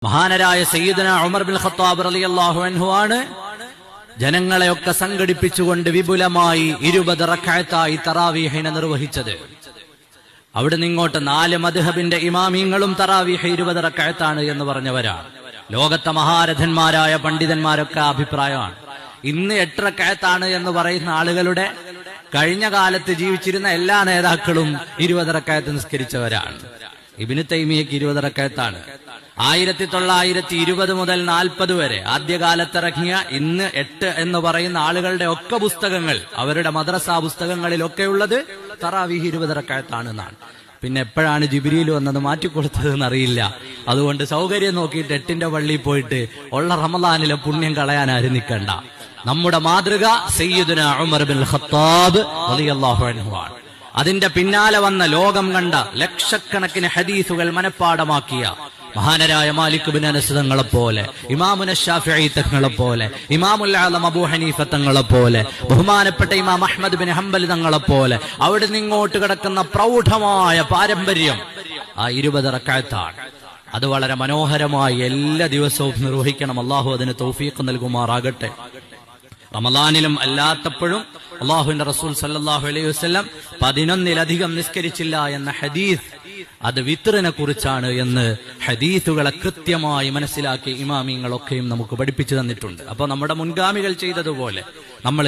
മഹാനരായ സയ്യിദുനാ Umar bin Khattab റളിയല്ലാഹു അൻഹു ആണ് ജനങ്ങളെയൊക്കെ സംഘടിപ്പിച്ചുകൊണ്ട് വിപുലമായി 20 റക്അത്തായി തറാവീഹിനെ നിർവഹിച്ചത്. അവിടുന്ന് ഇങ്ങോട്ട് 4 മദ്ഹബിന്റെ ഇമാമിങ്ങളും തറാവീഹ് 20 റക്അത്താണ് എന്ന് പറഞ്ഞവരാണ്. ലോകത്തെ മഹാരഥന്മാരായ പണ്ഡിതന്മാരൊക്കെ അഭിപ്രായമാണ്. ഇന്ന് 8 റക്അത്താണ് എന്ന് പറയുന്ന ആളുകളുടെ കഴിഞ്ഞ കാലത്ത് ജീവിച്ചിരുന്ന എല്ലാ നേതാക്കളും 20 റക്അത്ത് നിസ്കരിച്ചവരാണ്. ഇബ്നു തൈമിയ്യക്ക് 20 റക്അത്താണ്. 1920 മുതൽ 40 വരെ ആദ്യകാലത്തിറങ്ങിയ ഇന്ന് 8 എന്ന് പറയുന്ന ആളുകളുടെ ഒക്കെ പുസ്തകങ്ങൾ, അവരുടെ മദ്രസ പുസ്തകങ്ങളിലൊക്കെയുള്ളത് തറാവീഹ് 20 റക്അത്താണെന്നാണ്. പിന്നെ എപ്പോഴാണ് ജിബ്രീൽ വന്നത് മാറ്റിക്കൊടുത്തതെന്ന് അറിയില്ല. അതുകൊണ്ട് സൗകര്യം നോക്കിയിട്ട് 8ന്റെ പള്ളിയിൽ പോയിട്ട് ഉള്ള റമളാനിലെ പുണ്യം കളയാൻ ആരും നിൽക്കണ്ട. നമ്മുടെ മാതൃക സയ്യിദുനാ ഉമർ ബിൻ ഖത്താബ് റളിയല്ലാഹു അൻഹു ആണ്. അതിന്റെ പിന്നാലെ വന്ന ലോകം കണ്ട ലക്ഷക്കണക്കിന് ഹദീസുകൾ മനഃപ്പാടമാക്കിയ മഹാനരായ മാലിക് ബിൻ അനസ് തങ്ങളെപ്പോലെ, ഇമാമുന ശാഫിഈ തങ്ങളെപ്പോലെ, ഇമാമുൽ ആലം അബൂ ഹനീഫ തങ്ങളെപ്പോലെ, ബഹുമാനപ്പെട്ട ഇമാം അഹ്മദ് ബിൻ ഹംബൽ തങ്ങളെപ്പോലെ അവിടുന്ന് ഇങ്ങോട്ട് കിടക്കുന്ന പ്രൗഢമായ പാരമ്പര്യം ആ 20 റക്അത്താണ്. അത് വളരെ മനോഹരമായി എല്ലാ ദിവസവും നിർവഹിക്കണം. അള്ളാഹു അതിന് തൗഫീഖ് നൽകുമാറാകട്ടെ. റമളാനിലും അല്ലാത്തപ്പോഴും അള്ളാഹുവിന്റെ റസൂൽ സല്ലല്ലാഹു അലൈഹി വസല്ലം 11-ലധികം നിസ്കരിച്ചില്ല എന്ന ഹദീസ് അത് വിത്റിനെ കുറിച്ചാണ് എന്ന് ഹദീസുകളെ കൃത്യമായി മനസ്സിലാക്കി ഇമാമിങ്ങളൊക്കെയും നമുക്ക് പഠിപ്പിച്ചു തന്നിട്ടുണ്ട്. അപ്പൊ നമ്മുടെ മുൻഗാമികൾ ചെയ്തതുപോലെ നമ്മൾ